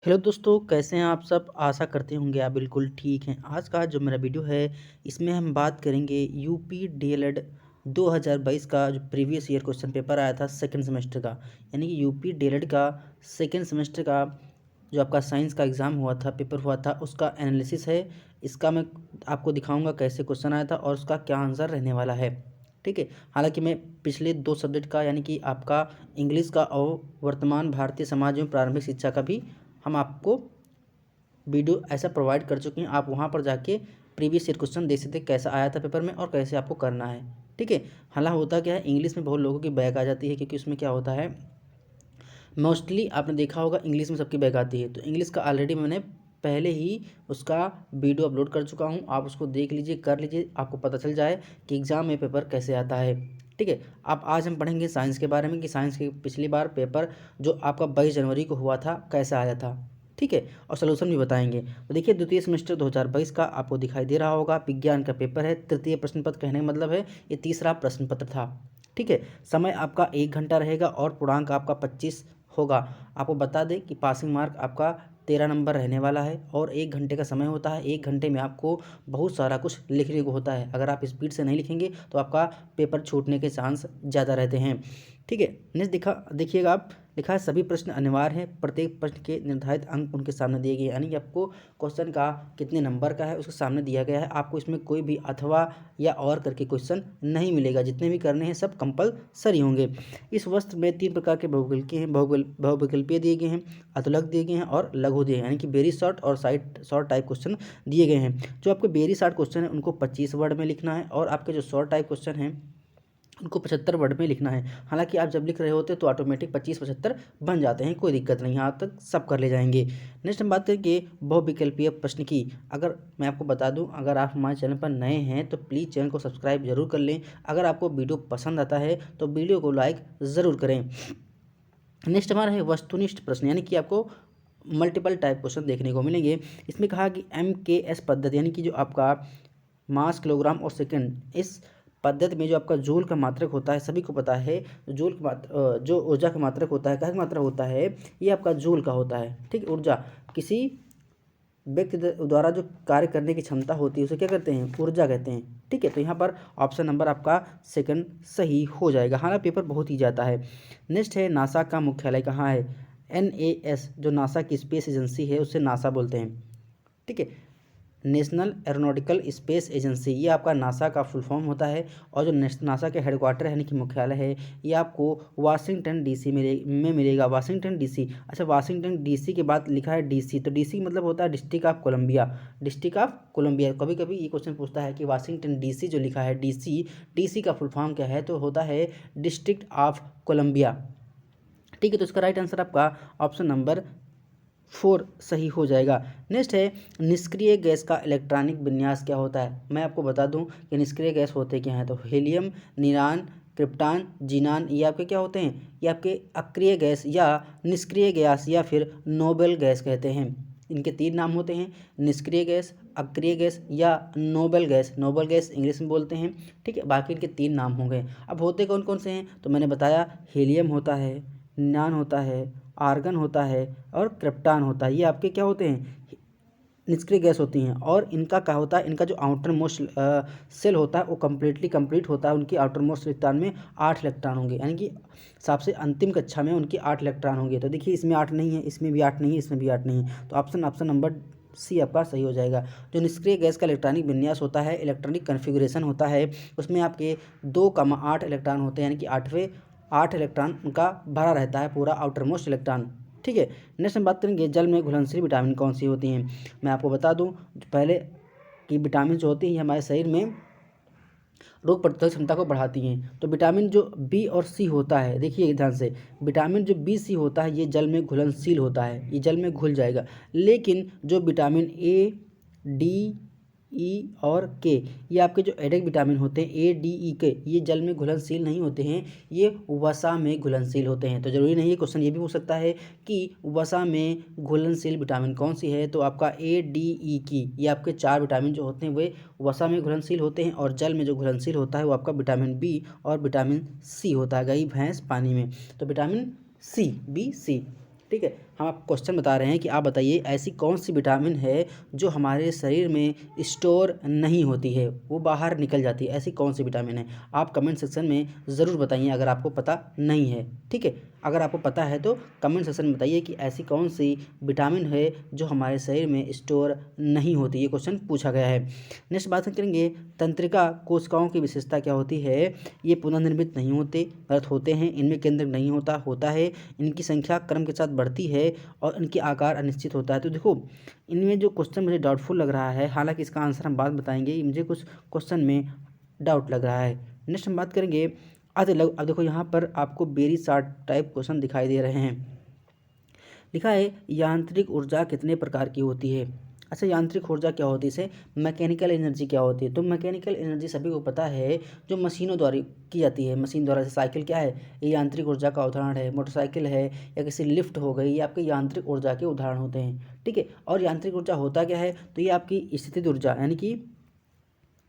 Hello दोस्तों, कैसे हैं आप सब? आशा करते होंगे आप बिल्कुल ठीक हैं। आज का जो मेरा वीडियो है, इसमें हम बात करेंगे यूपी डीएलएड 2022 का जो प्रीवियस ईयर क्वेश्चन पेपर आया था सेकंड सेमेस्टर का। यानी कि यूपी डीएलएड का सेकंड सेमेस्टर का जो आपका साइंस का एग्ज़ाम हुआ था, पेपर हुआ था, उसका एनालिसिस है। इसका मैं आपको दिखाऊंगा कैसे क्वेश्चन आया था और उसका क्या आंसर रहने वाला है। ठीक है। हालांकि मैं पिछले 2 सब्जेक्ट का यानी कि आपका इंग्लिश का और वर्तमान भारतीय समाज में प्रारंभिक शिक्षा का भी हम आपको वीडियो ऐसा प्रोवाइड कर चुके हैं। आप वहाँ पर जाके प्रीवियस ईयर क्वेश्चन देख सकते हैं कैसा आया था पेपर में और कैसे आपको करना है। ठीक है। हालांकि होता क्या है, इंग्लिश में बहुत लोगों की बैक आ जाती है, क्योंकि उसमें क्या होता है, मोस्टली आपने देखा होगा इंग्लिश में सबकी बैक आती है। तो इंग्लिश का ऑलरेडी मैंने पहले ही उसका वीडियो अपलोड कर चुका हूँ, आप उसको देख लीजिए, कर लीजिए, आपको पता चल जाए कि एग्ज़ाम में पेपर कैसे आता है। ठीक है। अब आज हम पढ़ेंगे साइंस के बारे में कि साइंस के पिछली बार पेपर जो आपका 22 जनवरी को हुआ था कैसा आया था। ठीक है। और सलूशन भी बताएंगे। तो देखिए, द्वितीय सेमेस्टर 2022 का आपको दिखाई दे रहा होगा, विज्ञान का पेपर है, तृतीय प्रश्न पत्र। कहने का मतलब है ये तीसरा प्रश्न पत्र था। ठीक है। समय आपका 1 घंटा रहेगा और पूर्णांक आपका 25 होगा। आपको बता दें कि पासिंग मार्क आपका 13 नंबर रहने वाला है और 1 घंटे का समय होता है। 1 घंटे में आपको बहुत सारा कुछ लिखने को होता है। अगर आप स्पीड से नहीं लिखेंगे तो आपका पेपर छूटने के चांस ज़्यादा रहते हैं। ठीक है। नेक्स्ट देखिएगा आप, लिखा है सभी प्रश्न अनिवार्य हैं, प्रत्येक प्रश्न के निर्धारित अंक उनके सामने दिए गए हैं। यानी कि आपको क्वेश्चन का कितने नंबर का है उसके सामने दिया गया है। आपको इसमें कोई भी अथवा या और करके क्वेश्चन नहीं मिलेगा। जितने भी करने हैं सब कंपलसरी होंगे। इस वस्त्र में 3 प्रकार के बहुविकल्पीय हैं, बहुविकल्पीय दिए गए हैं, अतुलक दिए गए हैं और लघु दिए हैं। यानी कि वेरी शॉर्ट और शॉर्ट टाइप क्वेश्चन दिए गए हैं। जो आपके वेरी शॉर्ट क्वेश्चन है उनको 25 वर्ड में लिखना है और आपके जो शॉर्ट टाइप क्वेश्चन हैं उनको 75 वर्ड में लिखना है। हालांकि आप जब लिख रहे होते तो ऑटोमेटिक 25-75 बन जाते हैं, कोई दिक्कत नहीं, यहाँ तक सब कर ले जाएंगे। नेक्स्ट हम बात करेंगे बहुविकल्पीय प्रश्न की। अगर मैं आपको बता दूं, अगर आप हमारे चैनल पर नए हैं तो प्लीज़ चैनल को सब्सक्राइब जरूर कर लें। अगर आपको वीडियो पसंद आता है तो वीडियो को लाइक ज़रूर करें। नेक्स्ट हमारा है वस्तुनिष्ठ प्रश्न, यानी कि आपको मल्टीपल टाइप क्वेश्चन देखने को मिलेंगे। इसमें कहा कि MKS पद्धति, यानी कि जो आपका मास, किलोग्राम और सेकंड, इस पद्धति में जो आपका जूल का मात्रक होता है, सभी को पता है जूल का जो ऊर्जा का मात्रक होता है, क्या मात्रक होता है, ये आपका जूल का होता है। ठीक है। ऊर्जा किसी व्यक्ति द्वारा जो कार्य करने की क्षमता होती है उसे क्या कहते हैं, ऊर्जा कहते हैं। ठीक है। तो यहाँ पर ऑप्शन नंबर आपका सेकंड सही हो जाएगा। हालांकि पेपर बहुत ही जाता है। नेक्स्ट है नासा का मुख्यालय कहाँ है। NAS जो नासा की स्पेस एजेंसी है उसे नासा बोलते हैं। ठीक है। नेशनल एरोनॉटिकल स्पेस एजेंसी, ये आपका नासा का फुल फॉर्म होता है। और जो नासा के हेडक्वार्टर यानी कि मुख्यालय है, ये आपको वाशिंगटन DC में मिलेगा। वाशिंगटन DC, अच्छा, वाशिंगटन DC के बाद लिखा है DC, तो DC मतलब होता है district of Columbia. District of Columbia, कभी कभी ये क्वेश्चन पूछता है कि वाशिंगटन DC जो लिखा है DC का फुल फॉर्म क्या है, तो होता है डिस्ट्रिक्ट ऑफ कोलंबिया। ठीक है। तो इसका राइट आंसर आपका ऑप्शन नंबर 4 सही हो जाएगा। नेक्स्ट है निष्क्रिय गैस का इलेक्ट्रॉनिक विन्यास क्या होता है। मैं आपको बता दूं कि निष्क्रिय गैस होते क्या हैं, तो हीलियम, निरान, क्रिप्टान, जीनान, ये आपके क्या होते हैं, ये आपके अक्रिय गैस या निष्क्रिय गैस या फिर नोबेल गैस कहते हैं। इनके 3 नाम होते हैं, निष्क्रिय गैस, अक्रिय गैस या noble gas. Noble gas English में बोलते हैं। ठीक है। बाकी इनके 3 नाम होंगे। अब होते कौन कौन से हैं, तो मैंने बताया हीलियम होता है, नियान होता है, आर्गन होता है और क्रिप्टान होता है। ये आपके क्या होते हैं, निष्क्रिय गैस होती हैं। और इनका क्या होता है, इनका जो आउटर मोस्ट सेल होता है वो कंप्लीट होता है। उनकी आउटर मोस्ट इलेक्ट्रॉन में 8 इलेक्ट्रॉन होंगे, यानी कि सबसे अंतिम कक्षा में उनकी 8 इलेक्ट्रॉन होंगे। तो देखिए, इसमें 8 नहीं है, इसमें भी 8 नहीं है, इसमें भी 8 नहीं है, तो ऑप्शन नंबर C आपका सही हो जाएगा। जो निष्क्रिय गैस का इलेक्ट्रॉनिक विन्यास होता है, इलेक्ट्रॉनिक कन्फिगुरेशन होता है, उसमें आपके 2,8 इलेक्ट्रॉन होते हैं, यानी कि 8 इलेक्ट्रॉन उनका भरा रहता है, पूरा आउटर मोस्ट इलेक्ट्रॉन। ठीक है। नेक्स्ट हम बात करेंगे जल में घुलनशील विटामिन कौन सी होती हैं। मैं आपको बता दूं पहले कि विटामिन जो होती हैं हमारे शरीर में रोग प्रतिरोधक क्षमता को बढ़ाती हैं। तो विटामिन जो B और C होता है, देखिए ध्यान से, विटामिन जो B, C होता है ये जल में घुलनशील होता है, ये जल में घुल जाएगा। लेकिन जो विटामिन A, D, E और K, ये आपके जो एडिक विटामिन होते हैं A, D, E, K, ये जल में घुलनशील नहीं होते हैं, ये वसा में घुलनशील होते हैं। तो जरूरी नहीं है, क्वेश्चन ये भी पूछ सकता है कि वसा में घुलनशील विटामिन कौन सी है, तो आपका A, D, E की, ये आपके 4 विटामिन जो होते हैं वे वसा में घुलनशील होते हैं। और जल में जो घुलनशील होता है वो आपका विटामिन B और विटामिन C होता है, गई भैंस पानी में। तो विटामिन C, B, C। ठीक है, हम आपको क्वेश्चन बता रहे हैं कि आप बताइए ऐसी कौन सी विटामिन है जो हमारे शरीर में स्टोर नहीं होती है, वो बाहर निकल जाती है, ऐसी कौन सी विटामिन है। आप कमेंट सेक्शन में ज़रूर बताइए अगर आपको पता नहीं है। ठीक है, अगर आपको पता है तो कमेंट सेक्शन में बताइए कि ऐसी कौन सी विटामिन है जो हमारे शरीर में स्टोर नहीं होती। ये क्वेश्चन पूछा गया है। नेक्स्ट बात करेंगे, तंत्रिका कोशिकाओं की विशेषता क्या होती है। ये पुनर्निर्मित नहीं होते, गलत होते हैं, इनमें केंद्र नहीं होता है, इनकी संख्या क्रम के साथ बढ़ती है और इनके आकार अनिश्चित होता है। तो देखो इनमें जो क्वेश्चन मुझे डाउटफुल लग रहा है, हालांकि इसका आंसर हम बाद बताएंगे, मुझे कुछ क्वेश्चन में डाउट लग रहा है। नेक्स्ट हम बात करेंगे अब देखो यहाँ पर आपको वेरी शॉर्ट टाइप क्वेश्चन दिखाई दे रहे हैं। लिखा है यांत्रिक ऊर्जा कितने प्रकार की होती है। अच्छा, यांत्रिक ऊर्जा क्या होती है, इसे मैकेनिकल एनर्जी क्या होती है। तो मैकेनिकल एनर्जी सभी को पता है, जो मशीनों द्वारा की जाती है, मशीन द्वारा। जैसे साइकिल क्या है, ये यांत्रिक ऊर्जा का उदाहरण है, मोटरसाइकिल है या किसी लिफ्ट हो गई, ये आपके यांत्रिक ऊर्जा के उदाहरण होते हैं। ठीक है, और यांत्रिक ऊर्जा होता क्या है, तो ये आपकी स्थितिज ऊर्जा यानी कि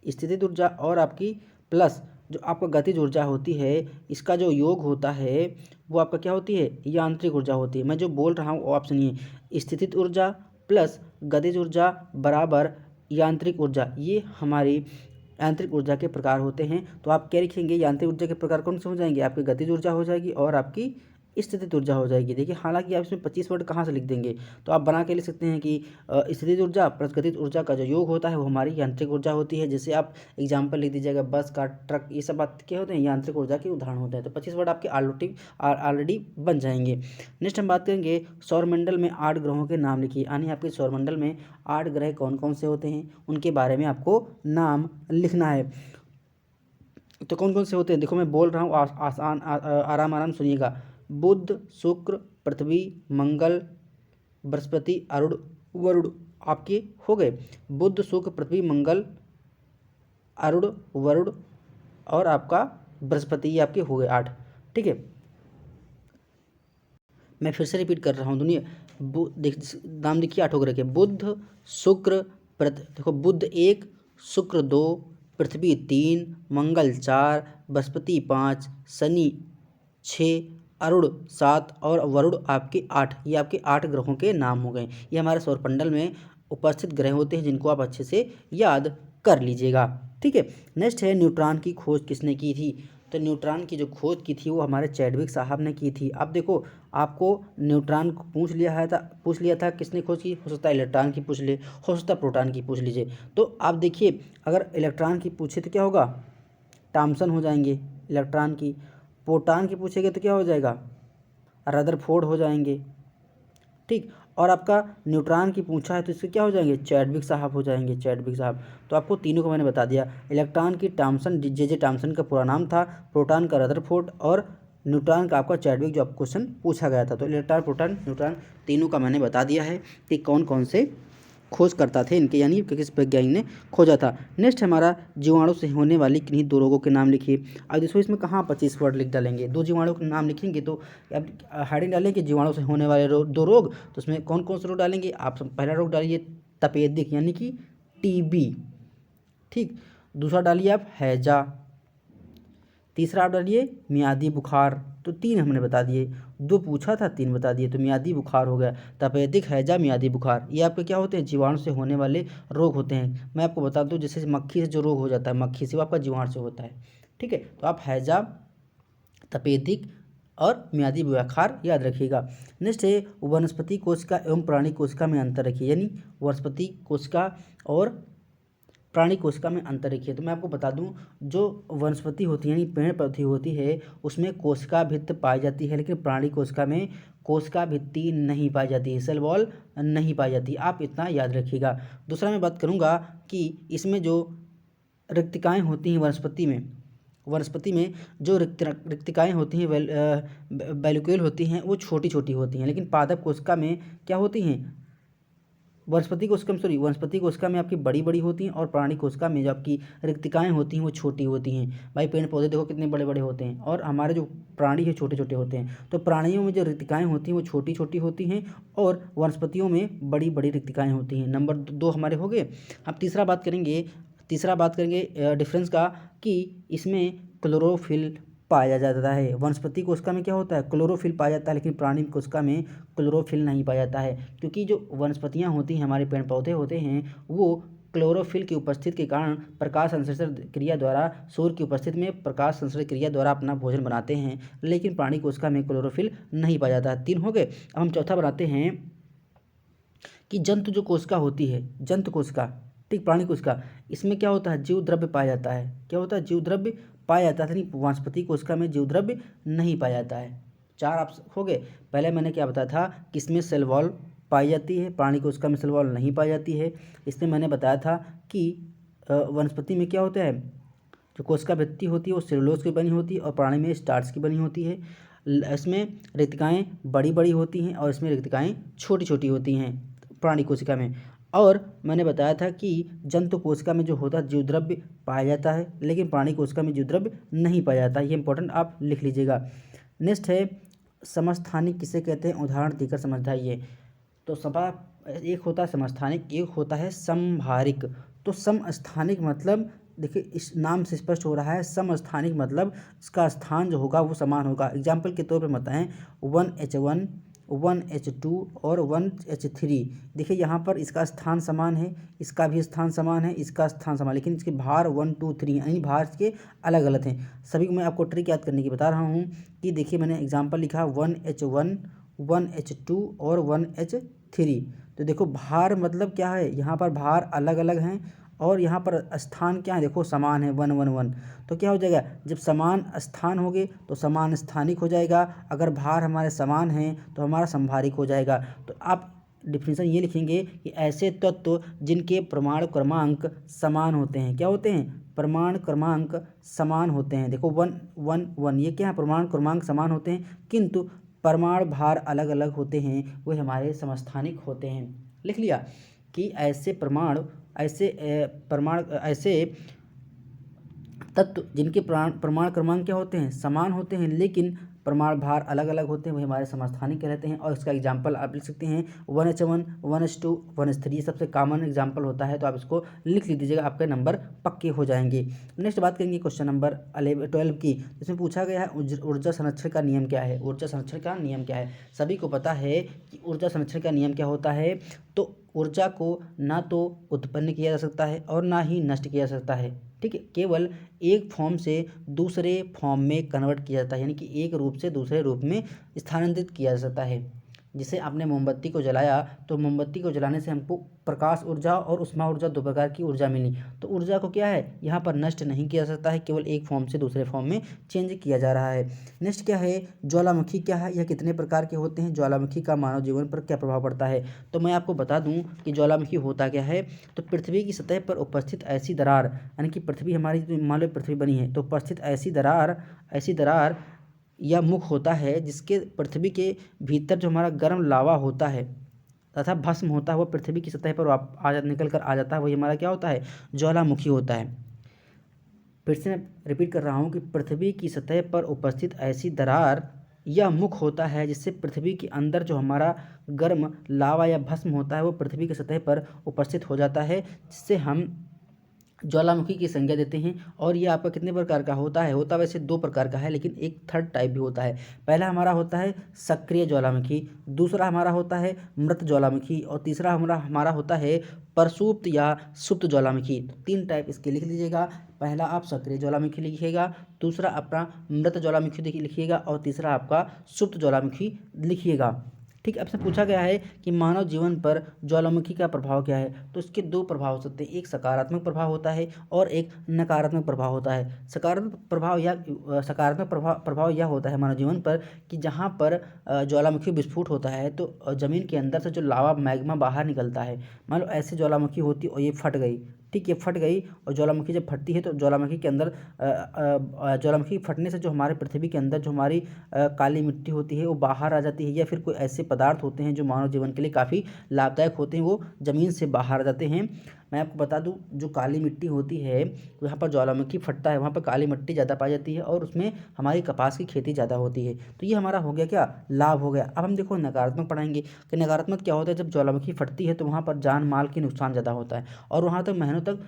स्थितिज ऊर्जा और आपकी प्लस जो आपका गतिज ऊर्जा होती है, इसका जो योग होता है वो आपका क्या होती है, यांत्रिक ऊर्जा होती है। मैं जो बोल रहा हूँ वो आप सुनिए, स्थितिज ऊर्जा प्लस गतिज ऊर्जा बराबर यांत्रिक ऊर्जा, ये हमारी यांत्रिक ऊर्जा के प्रकार होते हैं। तो आप क्या लिखेंगे, यांत्रिक ऊर्जा के प्रकार कौन से हो जाएंगे, आपकी गतिज ऊर्जा हो जाएगी और आपकी स्थितिज ऊर्जा हो जाएगी। देखिए हालांकि आप इसमें 25 वर्ड कहाँ से लिख देंगे, तो आप बना के लिख सकते हैं कि स्थितिज ऊर्जा प्लस गतिज ऊर्जा का जो योग होता है वो हमारी यांत्रिक ऊर्जा होती है। जैसे आप एग्जाम्पल लिख दीजिएगा, बस का, ट्रक, ये सब बात क्या होते हैं, यांत्रिक ऊर्जा के उदाहरण होते हैं। तो 25 वर्ड आपके ऑलरेडी बन जाएंगे। नेक्स्ट हम बात करेंगे, सौरमंडल में 8 ग्रहों के नाम लिखिए। यानी आपके सौरमंडल में 8 ग्रह कौन कौन से होते हैं, उनके बारे में आपको नाम लिखना है। तो कौन कौन से होते हैं, देखो मैं बोल रहा हूँ, आसान आराम आराम सुनिएगा। बुध, शुक्र, पृथ्वी, मंगल, बृहस्पति, अरुण, वरुण आपके हो गए। बुध, शुक्र, पृथ्वी, मंगल, अरुण, वरुण और आपका बृहस्पति, ये आपके हो गए 8। ठीक है, मैं फिर से रिपीट कर रहा हूँ, दुनिया नाम देखिए 8 ग्रह के, बुध, शुक्र, देखो बुध 1, शुक्र 2, पृथ्वी 3, मंगल 4, बृहस्पति 5, शनि 6, अरुण 7 और वरुण आपके 8। ये आपके 8 ग्रहों के नाम हो गए। ये हमारे सौरमंडल में उपस्थित ग्रह होते हैं जिनको आप अच्छे से याद कर लीजिएगा। ठीक है, नेक्स्ट है, न्यूट्रॉन की खोज किसने की थी। तो न्यूट्रॉन की जो खोज की थी वो हमारे चैडविक साहब ने की थी। अब देखो आपको न्यूट्रॉन को पूछ लिया था किसने खोज की, हो सकता है इलेक्ट्रॉन की पूछ ले, हो सकता है प्रोटॉन की पूछ लीजिए। तो आप देखिए अगर इलेक्ट्रॉन की पूछे तो क्या होगा, थॉमसन हो जाएंगे इलेक्ट्रॉन की। प्रोटॉन की पूछेंगे तो क्या हो जाएगा, रदरफोर्ड हो जाएंगे। ठीक, और आपका न्यूट्रॉन की पूछा है तो इसके क्या हो जाएंगे, चैडविक साहब हो जाएंगे, चैडविक साहब। तो आपको तीनों को मैंने बता दिया, इलेक्ट्रॉन की थॉमसन, जे थॉमसन का पूरा नाम था, प्रोटॉन का रदरफोर्ड और न्यूट्रॉन का आपका चैडविक, जो आपको क्वेश्चन पूछा गया था। तो इलेक्ट्रॉन, प्रोटॉन, न्यूट्रॉन तीनों का मैंने बता दिया है कि कौन कौन से खोज करता थे इनके, यानी किस वैज्ञानिक ने खोजा था। नेक्स्ट हमारा, जीवाणु से होने वाली किन्हीं 2 रोगों के नाम लिखिए। अब देखो इसमें कहाँ 25 वर्ड लिख डालेंगे, 2 जीवाणु के नाम लिखेंगे तो अब हेडिंग डालेंगे जीवाणु से होने वाले 2 रोग, तो उसमें कौन कौन से रोग डालेंगे आप। पहला रोग डालिए तपेदिक यानी कि टीबी। ठीक, दूसरा डालिए आप हैजा, तीसरा आप डालिए मियादी बुखार। तो 3 हमने बता दिए, 2 पूछा था 3 बता दिए। तो मियादी बुखार हो गया, तपेदिक, हैजा, मियादी बुखार, ये आपके क्या होते हैं, जीवाणु से होने वाले रोग होते हैं। मैं आपको बता दूं, जैसे मक्खी से जो रोग हो जाता है, मक्खी से, वो आपका जीवाणु से होता है। ठीक है, तो आप हैजा, तपेदिक और मियादी बुखार याद रखिएगा। नेक्स्ट है, वनस्पति कोशिका एवं प्राणी कोशिका में अंतर रखिए। यानी वनस्पति कोशिका और प्राणी कोशिका में अंतर रखिए। तो मैं आपको बता दूं, जो वनस्पति होती है यानी पेड़ पौधे होती है उसमें कोशिका भित्ति पाई जाती है, लेकिन प्राणी कोशिका में कोशिका भित्ति नहीं पाई जाती है, सेल वॉल नहीं पाई जाती। आप इतना याद रखिएगा। दूसरा मैं बात करूंगा कि इसमें जो रिक्तिकाएँ होती हैं वनस्पति में जो रिक्तिकाएँ होती हैं, वैल्यूक्यूल होती हैं, वो छोटी छोटी होती हैं, लेकिन पादप कोशिका में क्या होती हैं, वनस्पति कोशिका में आपकी बड़ी बड़ी होती हैं और प्राणी कोशिका में जो आपकी रिक्तिकाएँ होती हैं वो छोटी होती हैं। भाई पेड़ पौधे देखो कितने बड़े बड़े होते हैं और हमारे जो प्राणी है छोटे छोटे होते हैं। तो प्राणियों में जो रिक्तिकाएँ होती हैं वो छोटी छोटी होती हैं और वनस्पतियों में बड़ी बड़ी रिक्तिकाएँ होती हैं। नंबर 2 हमारे हो गए। अब तीसरा बात करेंगे डिफरेंस का, कि इसमें क्लोरोफिल पाया जाता है। वनस्पति कोशिका में क्या होता है, क्लोरोफिल पाया जाता है, लेकिन प्राणी कोशिका में क्लोरोफिल नहीं पाया जाता है, क्योंकि जो वनस्पतियाँ होती हैं, हमारे पेड़ पौधे होते हैं, वो क्लोरोफिल की उपस्थिति के कारण प्रकाश संश्लेषण क्रिया द्वारा, सूर्य की उपस्थिति में प्रकाश संश्लेषण क्रिया द्वारा अपना भोजन बनाते हैं, लेकिन प्राणी कोशिका में क्लोरोफिल नहीं पाया जाता है। 3 हो गए। अब हम चौथा बनाते हैं कि जंतु जो कोशिका होती है, जंतु कोशिका, ठीक, प्राणी कोशिका, इसमें क्या होता है, जीव द्रव्य पाया जाता है। क्या होता है, जीव द्रव्य पाया जाता है, लेकिन वनस्पति कोशिका में जीव द्रव्य नहीं पाया जाता है। 4 आप हो गए। पहले मैंने क्या बताया था कि इसमें सेल वॉल पाई जाती है, प्राणी कोशिका में सेल वॉल नहीं पाई जाती है। इसमें मैंने बताया था कि वनस्पति में क्या होता है, जो कोशिका भित्ति होती है वो सेलुलोज की बनी होती है और प्राणी में स्टार्च की बनी होती है। इसमें रिक्तिकाएँ बड़ी बड़ी होती हैं और इसमें रिक्तिकाएँ छोटी छोटी होती हैं प्राणी कोशिका में। और मैंने बताया था कि जंतु कोशिका में जो होता है जीव द्रव्य पाया जाता है, लेकिन प्राणी कोशिका में जीव द्रव्य नहीं पाया जाता है। ये इंपॉर्टेंट आप लिख लीजिएगा। नेक्स्ट है समस्थानिक किसे कहते हैं, उदाहरण देकर समझाइए। तो सभा एक होता है समस्थानिक, एक होता है समभारिक। तो समस्थानिक मतलब देखिए इस नाम से स्पष्ट हो रहा है, समस्थानिक मतलब इसका स्थान जो होगा वो समान होगा। एग्जाम्पल के तौर पे बताएं, 1H1 1H2 और 1H3। देखिए यहाँ पर इसका स्थान समान है, इसका भी स्थान समान है, इसका स्थान समान, लेकिन इसके भार 1 2 3 यानी भार इसके अलग अलग हैं। सभी को मैं आपको ट्रिक याद करने की बता रहा हूँ कि देखिए मैंने एग्जाम्पल लिखा 1H1 1H2 और 1H3। तो देखो भार मतलब क्या है, यहाँ पर भार अलग अलग हैं और यहाँ पर स्थान क्या है, देखो समान है 1 1 1। तो क्या हो जाएगा, जब समान स्थान होंगे तो समान स्थानिक हो जाएगा। अगर भार हमारे समान हैं तो हमारा संभारिक हो जाएगा। तो आप डिफिनेशन ये लिखेंगे कि ऐसे तत्व जिनके परमाणु क्रमांक समान होते हैं, क्या होते हैं, परमाणु क्रमांक समान होते हैं। देखो 1 1 1 ये क्या है, परमाणु क्रमांक समान होते हैं किंतु परमाणु भार अलग अलग होते हैं, वो हमारे समस्थानिक होते हैं। लिख लिया कि ऐसे तत्व जिनके परमाणु क्रमांक क्या होते हैं, समान होते हैं, लेकिन परमाणु भार अलग अलग होते हैं, वही हमारे समस्थानिक कहलाते हैं। और इसका एग्जाम्पल आप लिख सकते हैं 1H1 1H2 1H3, ये सबसे कॉमन एग्जाम्पल होता है। तो आप इसको लिख लीजिएगा, आपके नंबर पक्के हो जाएंगे। नेक्स्ट बात करेंगे क्वेश्चन नंबर 12 की। इसमें पूछा गया है ऊर्जा संरक्षण का नियम क्या है। ऊर्जा संरक्षण का नियम क्या है, सभी को पता है कि ऊर्जा संरक्षण का नियम क्या होता है। तो ऊर्जा को ना तो उत्पन्न किया जा सकता है और ना ही नष्ट किया जा सकता है, ठीक है, केवल एक फॉर्म से दूसरे फॉर्म में कन्वर्ट किया जाता है, यानी कि एक रूप से दूसरे रूप में स्थानांतरित किया जा सकता है। जैसे आपने मोमबत्ती को जलाया तो मोमबत्ती को जलाने से हमको प्रकाश ऊर्जा और उष्मा ऊर्जा 2 प्रकार की ऊर्जा मिली। तो ऊर्जा को क्या है, यहाँ पर नष्ट नहीं किया जा सकता है, केवल एक फॉर्म से दूसरे फॉर्म में चेंज किया जा रहा है। नेक्स्ट क्या है, ज्वालामुखी क्या है, यह कितने प्रकार के होते हैं, ज्वालामुखी का मानव जीवन पर क्या प्रभाव पड़ता है। तो मैं आपको बता दूं कि ज्वालामुखी होता क्या है। तो पृथ्वी की सतह पर उपस्थित ऐसी दरार, यानी कि पृथ्वी हमारी मान लो पृथ्वी बनी है तो उपस्थित ऐसी दरार या मुख होता है जिसके पृथ्वी के भीतर जो हमारा गर्म लावा होता है तथा भस्म होता है वो पृथ्वी की सतह पर निकल कर आ जाता है, वही हमारा क्या होता है, ज्वालामुखी होता है। फिर से मैं रिपीट कर रहा हूँ कि पृथ्वी की सतह पर उपस्थित ऐसी दरार या मुख होता है जिससे पृथ्वी के अंदर जो हमारा गर्म लावा या भस्म होता है वो पृथ्वी की सतह पर उपस्थित हो जाता है, जिससे हम ज्वालामुखी की संज्ञा देते हैं। और ये आपका कितने प्रकार का होता है, होता वैसे 2 प्रकार का है, लेकिन एक थर्ड टाइप भी होता है। पहला हमारा होता है सक्रिय ज्वालामुखी, दूसरा हमारा होता है मृत ज्वालामुखी और तीसरा हमारा होता है प्रसुप्त या सुप्त ज्वालामुखी। तो 3 टाइप इसके लिख लीजिएगा। पहला आप सक्रिय ज्वालामुखी लिखिएगा, दूसरा अपना मृत ज्वालामुखी लिखिएगा और तीसरा आपका सुप्त ज्वालामुखी लिखिएगा, ठीक है। आपसे पूछा गया है कि मानव जीवन पर ज्वालामुखी का प्रभाव क्या है। तो इसके 2 प्रभाव हो सकते हैं, एक सकारात्मक प्रभाव होता है और एक नकारात्मक प्रभाव होता है। सकारात्मक प्रभाव यह होता है मानव जीवन पर कि जहाँ पर ज्वालामुखी विस्फोट होता है तो ज़मीन के अंदर से जो लावा मैग्मा बाहर निकलता है, मान लो ऐसे ज्वालामुखी होती और ये फट गई, ठीक, ये फट गई और ज्वालामुखी जब फटती है तो ज्वालामुखी के अंदर ज्वालामुखी फटने से जो हमारे पृथ्वी के अंदर जो हमारी काली मिट्टी होती है वो बाहर आ जाती है, या फिर कोई ऐसे पदार्थ होते हैं जो मानव जीवन के लिए काफ़ी लाभदायक होते हैं वो ज़मीन से बाहर आ जाते हैं। मैं आपको बता दूं जो काली मिट्टी होती है वहाँ पर ज्वालामुखी फटता है वहाँ पर काली मिट्टी ज़्यादा पाई जाती है और उसमें हमारी कपास की खेती ज़्यादा होती है। तो ये हमारा हो गया क्या, लाभ हो गया। अब हम देखो नकारात्मक पढ़ाएंगे कि नकारात्मक क्या होता है। जब ज्वालामुखी फटती है तो वहाँ पर जान माल की नुकसान ज़्यादा होता है और वहाँ तक महीनों तक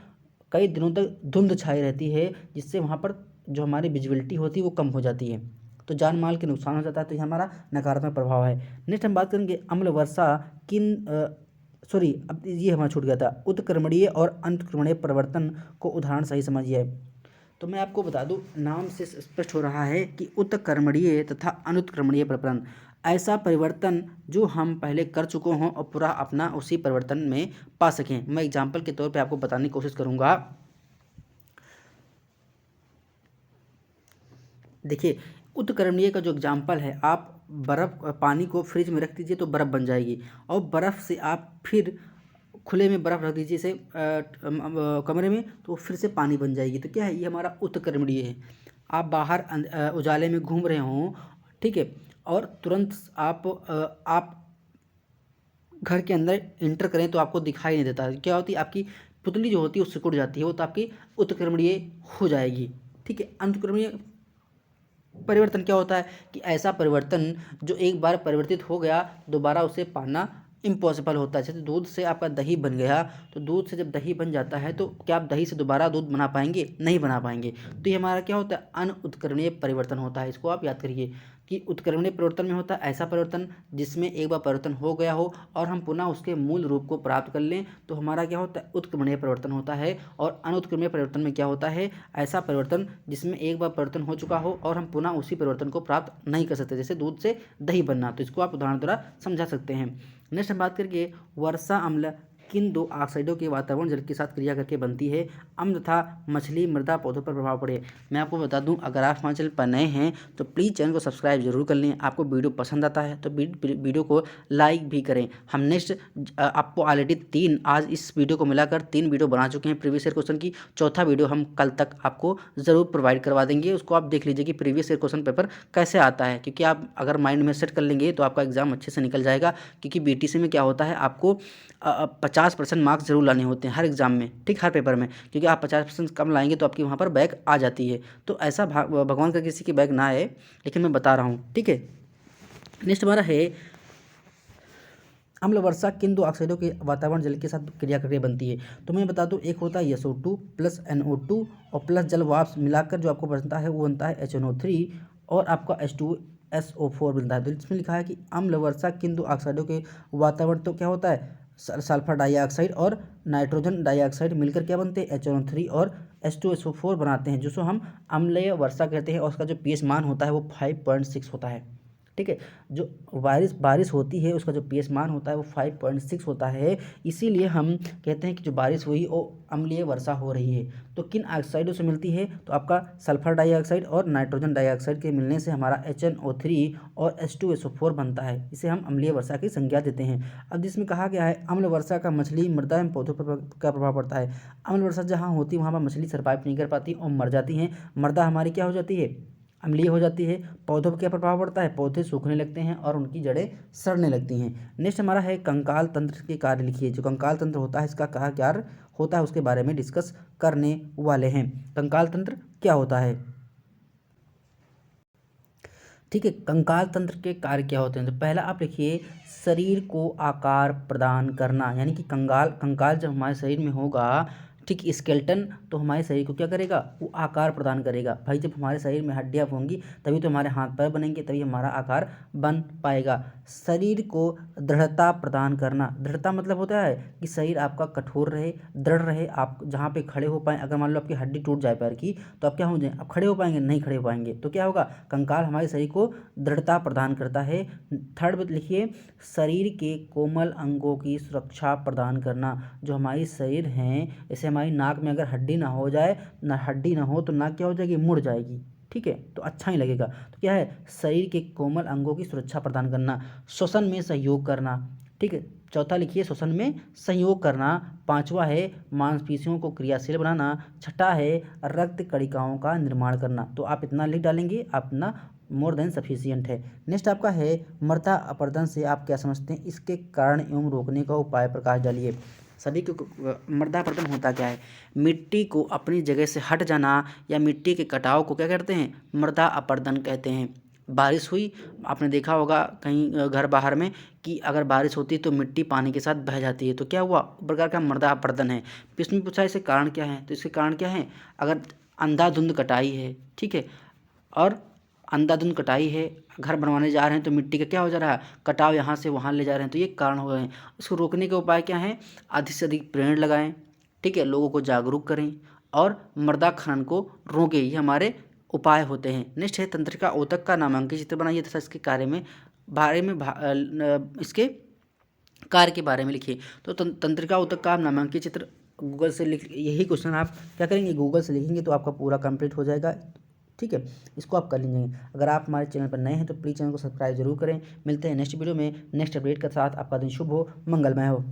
कई दिनों तक धुंध छाई रहती है, जिससे वहाँ पर जो हमारी विजिबिलिटी होती है वो कम हो जाती है, तो जान माल के नुकसान हो जाता है, तो ये हमारा नकारात्मक प्रभाव है। नेक्स्ट हम बात करेंगे अम्ल वर्षा किन अब ये हमारा छूट गया था, उत्क्रमणीय और अंतक्रमणीय परिवर्तन को उदाहरण सही समझिए। तो मैं आपको बता दूं, नाम से स्पष्ट हो रहा है कि उत्क्रमणीय तथा अनुत्क्रमणीय परिवर्तन, ऐसा परिवर्तन जो हम पहले कर चुके हों और पूरा अपना उसी परिवर्तन में पा सकें। मैं एग्जाम्पल के तौर पे आपको बताने की कोशिश करूंगा। देखिए, उत्क्रमणीय का जो एग्जाम्पल है, आप बर्फ़ पानी को फ्रिज में रख दीजिए तो बर्फ़ बन जाएगी, और बर्फ़ से आप फिर खुले में बर्फ़ रख दीजिए इसे कमरे में, तो फिर से पानी बन जाएगी। तो क्या है, ये हमारा उत्क्रमणीय है। आप बाहर उजाले में घूम रहे हों, ठीक है, और तुरंत आप घर के अंदर इंटर करें तो आपको दिखाई नहीं देता। क्या होती है, आपकी पुतली जो होती है वो सिकुड़ जाती है, वो तो आपकी उत्क्रमणीय हो जाएगी। ठीक है, अंतक्रमणीय परिवर्तन क्या होता है कि ऐसा परिवर्तन जो एक बार परिवर्तित हो गया, दोबारा उसे पाना इम्पॉसिबल होता है। जैसे दूध से आपका दही बन गया, तो दूध से जब दही बन जाता है तो क्या आप दही से दोबारा दूध बना पाएंगे? नहीं बना पाएंगे। तो ये हमारा क्या होता है, अनुत्क्रमणीय परिवर्तन होता है। इसको आप याद करिए कि उत्क्रमणीय परिवर्तन में होता है ऐसा परिवर्तन जिसमें एक बार परिवर्तन हो गया हो और हम पुनः उसके मूल रूप को प्राप्त कर लें, तो हमारा क्या होता है, उत्क्रमणीय परिवर्तन होता है। और अनुत्क्रमणीय परिवर्तन में क्या होता है, ऐसा परिवर्तन जिसमें एक बार परिवर्तन हो चुका हो और हम पुनः उसी परिवर्तन को प्राप्त नहीं कर सकते, जैसे दूध से दही बनना। तो इसको आप उदाहरण द्वारा समझा सकते हैं। नेक्स्ट हम बात करेंगे वर्षा अम्ल किन दो ऑक्साइडों के वातावरण जल के साथ क्रिया करके बनती है। अम्ल तथा मछली मृदा पौधों पर प्रभाव पड़े। मैं आपको बता दूं, अगर आप हमारे चैनल पर नए हैं तो प्लीज़ चैनल को सब्सक्राइब जरूर कर लें। आपको वीडियो पसंद आता है तो वीडियो को लाइक भी करें। हम नेक्स्ट आपको ऑलरेडी आज इस वीडियो को मिलाकर 3 वीडियो बना चुके हैं प्रीवियस ईयर क्वेश्चन की। चौथा वीडियो हम कल तक आपको ज़रूर प्रोवाइड करवा देंगे। उसको आप देख लीजिए कि प्रीवियस ईयर क्वेश्चन पेपर कैसे आता है, क्योंकि आप अगर माइंड में सेट कर लेंगे तो आपका एग्जाम अच्छे से निकल जाएगा। क्योंकि बीटीसी में क्या होता है, आपको 50% मार्क्स जरूर लाने होते हैं हर एग्जाम में, ठीक, हर पेपर में, क्योंकि आप 50% कम लाएंगे तो आपकी वहाँ पर बैक आ जाती है। तो ऐसा भगवान का किसी की बैक ना आए, लेकिन मैं बता रहा हूँ, ठीक है। नेक्स्ट हमारा है अम्ल वर्षा किन दो ऑक्साइडों के वातावरण जल के साथ क्रिया करके बनती है। तो मैं बता दूं, एक होता है SO2 प्लस NO2 और प्लस जल वाष्प मिलाकर जो आपको बनता है वो बनता है HNO3 और आपका H2SO4 बनता है। तो इसमें लिखा है कि अम्ल वर्षा किन दो ऑक्साइडों के वातावरण, तो क्या होता है, सल्फर डाइऑक्साइड और नाइट्रोजन डाइऑक्साइड मिलकर क्या बनते हैं, HNO3 और H2SO4 बनाते हैं, जिसको हम अम्लीय वर्षा कहते हैं। और उसका जो pH मान होता है वो 5.6 होता है। ठीक है, जो बारिश होती है उसका जो pH मान होता है वो 5.6 होता है। इसीलिए हम कहते हैं कि जो बारिश हुई वो अम्लीय वर्षा हो रही है। तो किन ऑक्साइडों से मिलती है, तो आपका सल्फर डाइऑक्साइड और नाइट्रोजन डाइऑक्साइड के मिलने से हमारा HNO3 और H2SO4 बनता है। इसे हम अम्लीय वर्षा की संज्ञा देते हैं। अब जिसमें कहा गया है अम्ल वर्षा का मछली मृदा एवं पौधों पर क्या प्रभाव पड़ता है। अम्ल वर्षा जहाँ होती है वहाँ पर मछली सर्वाइव नहीं कर पाती और मर जाती हैं। मृदा हमारी क्या हो जाती है, अम्लीय हो जाती है। पौधों पर क्या प्रभाव पड़ता है, पौधे सूखने लगते हैं और उनकी जड़ें सड़ने लगती हैं। नेक्स्ट हमारा है कंकाल तंत्र के कार्य लिखिए। जो कंकाल तंत्र होता है इसका क्या कार्य होता है उसके बारे में डिस्कस करने वाले हैं। कंकाल तंत्र क्या होता है, ठीक है। कंकाल तंत्र के कार्य क्या होते हैं, तो पहला आप लिखिए शरीर को आकार प्रदान करना। यानी कि कंकाल जब हमारे शरीर में होगा, ठीक, स्केलेटन, तो हमारे शरीर को क्या करेगा, वो आकार प्रदान करेगा। भाई जब हमारे शरीर में हड्डियाँ होंगी तभी तो हमारे हाथ पैर बनेंगे, तभी हमारा आकार बन पाएगा। शरीर को दृढ़ता प्रदान करना। दृढ़ता मतलब होता है कि शरीर आपका कठोर रहे, दृढ़ रहे, आप जहाँ पे खड़े हो पाएँ। अगर मान लो आपकी हड्डी टूट जाए पैर की तो आप क्या हो जाए, आप खड़े हो पाएंगे, नहीं खड़े हो पाएंगे। तो क्या होगा, कंकाल हमारे शरीर को दृढ़ता प्रदान करता है। थर्ड लिखिए शरीर के कोमल अंगों की सुरक्षा प्रदान करना। जो हमारी शरीर हैं, जैसे हमारी नाक में अगर हड्डी ना हो जाए, ना हड्डी ना हो तो नाक क्या हो जाएगी, मुड़ जाएगी, ठीक है, तो अच्छा ही लगेगा। तो क्या है, शरीर के कोमल अंगों की सुरक्षा प्रदान करना। श्वसन में सहयोग करना, ठीक है। चौथा लिखिए श्वसन में सहयोग करना। पांचवा है मांसपेशियों को क्रियाशील बनाना। छठा है रक्त कणिकाओं का निर्माण करना। तो आप इतना लिख डालेंगे, आप इतना मोर देन सफिशियंट है। नेक्स्ट आपका है मृदा अपरदन से आप क्या समझते हैं, इसके कारण एवं रोकने का उपाय प्रकाश डालिए। सभी को मृदा अपरदन होता क्या है, मिट्टी को अपनी जगह से हट जाना या मिट्टी के कटाव को क्या कहते हैं, मृदा अपरदन कहते हैं। बारिश हुई, आपने देखा होगा कहीं घर बाहर में कि अगर बारिश होती है तो मिट्टी पानी के साथ बह जाती है, तो क्या हुआ, एक प्रकार का मृदा अपरदन है। इसमें पूछा इसके कारण क्या है, तो इसके कारण क्या है, अगर अंधाधुंध कटाई है, ठीक है, और अंधाधुंध कटाई है, घर बनवाने जा रहे हैं तो मिट्टी का क्या हो जा रहा है, कटाव यहाँ से वहाँ ले जा रहे हैं, तो ये कारण हो रहे हैं। इसको रोकने के उपाय क्या हैं, अधिक से अधिक पेड़ लगाएं, ठीक है, लोगों को जागरूक करें और मृदा खनन को रोकें, ये हमारे उपाय होते हैं। नेक्स्ट है तंत्रिका ऊतक का नामांकित चित्र बनाइए तथा इसके इसके कार्य के बारे में लिखिए। तो तंत्रिका ऊतक का नामांकित चित्र गूगल से लिख, यही क्वेश्चन आप क्या करेंगे, गूगल से लिखेंगे तो आपका पूरा कंप्लीट हो जाएगा, ठीक है, इसको आप कर लीजिए। अगर आप हमारे चैनल पर नए हैं तो प्लीज़ चैनल को सब्सक्राइब जरूर करें। मिलते हैं नेक्स्ट वीडियो में नेक्स्ट अपडेट के साथ। आपका दिन शुभ हो, मंगलमय हो।